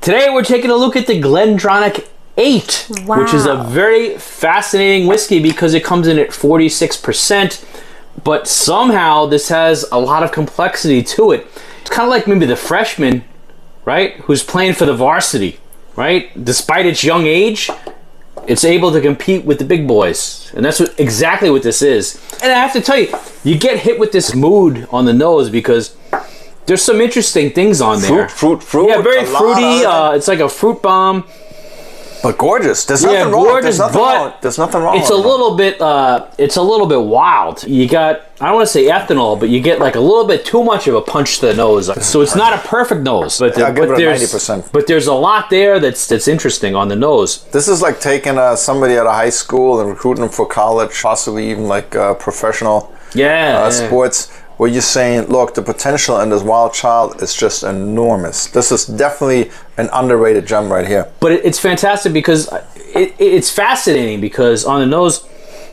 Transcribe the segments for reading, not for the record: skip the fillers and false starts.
Today we're taking a look at the Glendronach 8, which is a very fascinating whiskey because it comes in at 46%, but somehow this has a lot of complexity to it. It's kind of like maybe the freshman, right, who's playing for the varsity, right? Despite its young age, it's able to compete with the big boys, and that's exactly what this is. And I have to tell you, you get hit with this mood on the nose because there's some interesting things on there. Fruit. Yeah, very fruity. It's like a fruit bomb. But gorgeous. There's nothing wrong. There's nothing wrong. It's a little bit. It's a little bit wild. You got. I don't want to say ethanol, but you get like a little bit too much of a punch to the nose. So it's not a perfect nose. But I'll give it a 90%. But there's a lot there that's interesting on the nose. This is like taking somebody out of high school and recruiting them for college, possibly even like professional sports. Where you're saying, look, the potential in this wild child is just enormous. This is definitely an underrated gem right here. But it's fantastic because it's fascinating because on the nose,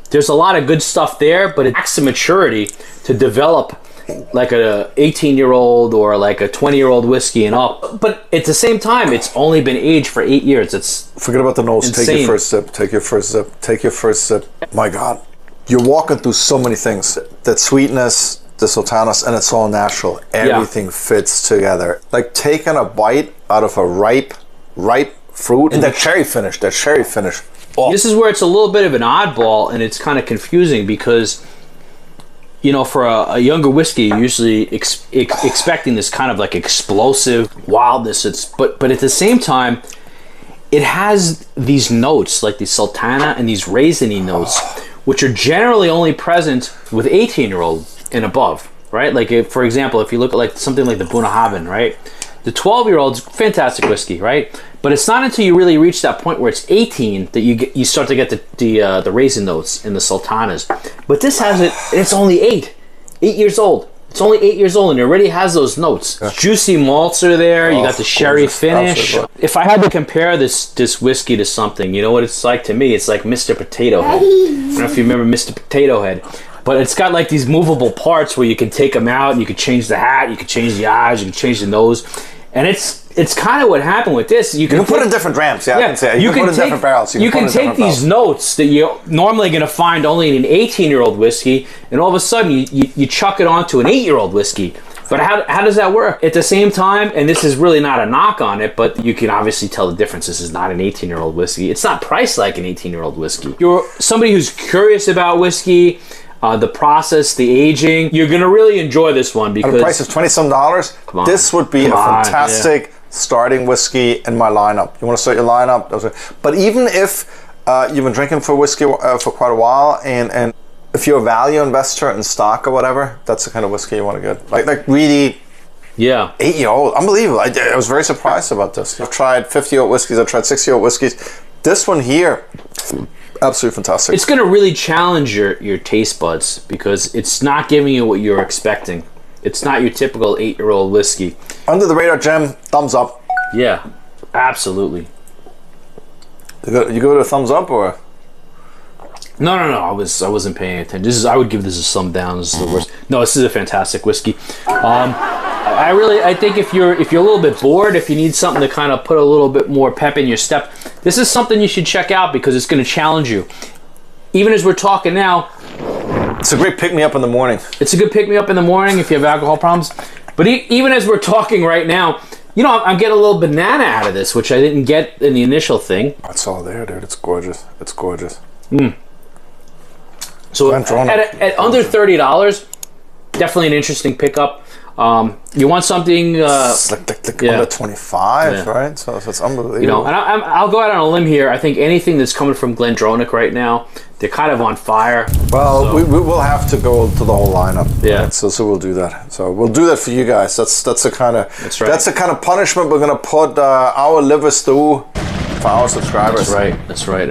there's a lot of good stuff there, but it lacks the maturity to develop like a 18-year-old or like a 20-year-old whiskey and up. But at the same time, it's only been aged for 8 years. It's forget about the nose. insane. Take your first sip. Take your first sip. Take your first sip. My God, you're walking through so many things. That sweetness, the sultanas, and it's all natural. Everything fits together. Like taking a bite out of a ripe fruit, and that cherry finish. Oh. This is where it's a little bit of an oddball, and it's kind of confusing because, you know, for a younger whiskey, you're usually expecting this kind of like explosive wildness. But at the same time, it has these notes like the sultana and these raisiny notes, which are generally only present with 18-year-old and above, right? Like, for example, if you look at like something like the Bunnahabhain, right? The 12-year-old's fantastic whiskey, right? But it's not until you really reach that point where it's 18 that you start to get the raisin notes in the sultanas. But this has it. It's only 8 years old. It's only 8 years old, and it already has those notes. Yeah. Juicy malts are there. You got the sherry finish. If I had to compare this whiskey to something, you know what it's like to me? It's like Mr. Potato Head. I don't know if you remember Mr. Potato Head. But it's got like these movable parts where you can take them out, and you can change the hat, you can change the eyes, you can change the nose, and it's kind of what happened with this. You can put in different drams. Yeah, I can say you can put in different barrels. You can take these notes that you're normally going to find only in an 18-year-old whiskey, and all of a sudden you chuck it onto an 8-year-old whiskey. But how does that work? At the same time, and this is really not a knock on it, but you can obviously tell the difference. This is not an 18-year-old whiskey. It's not priced like an 18-year-old whiskey. You're somebody who's curious about whiskey, the process, the aging, you're going to really enjoy this one because the price is $20-some. This would be a fantastic starting whiskey in my lineup. You want to start your lineup? But even if you've been drinking for whiskey for quite a while, and if you're a value investor in stock or whatever, that's the kind of whiskey you want to get. Like really, 8-year-old, unbelievable. I was very surprised about this. I've tried 50-year-old whiskeys. I've tried 60-year-old whiskeys. This one here, absolutely fantastic. It's going to really challenge your taste buds because it's not giving you what you're expecting. It's not your typical 8-year-old whiskey. Under the radar gem, thumbs up. Yeah, absolutely. You go to a thumbs up or? No. I wasn't paying attention. I would give this a thumb down. This is the worst. No, this is a fantastic whiskey. I think if you're a little bit bored, if you need something to kind of put a little bit more pep in your step, this is something you should check out because it's going to challenge you. Even as we're talking now, it's a great pick-me-up in the morning. It's a good pick-me-up in the morning if you have alcohol problems. But even as we're talking right now, you know, I'm getting a little banana out of this, which I didn't get in the initial thing. It's all there, dude. It's gorgeous. It's gorgeous. So at under $30, definitely an interesting pickup. You want something it's like under 25, right? So it's unbelievable. You know, and I'll go out on a limb here. I think anything that's coming from Glendronach right now, they're kind of on fire. Well, so we will have to go to the whole lineup. Yeah. Right? So we'll do that. So we'll do that for you guys. That's the kind of that's the kind of punishment we're gonna put our livers through for our subscribers. That's right.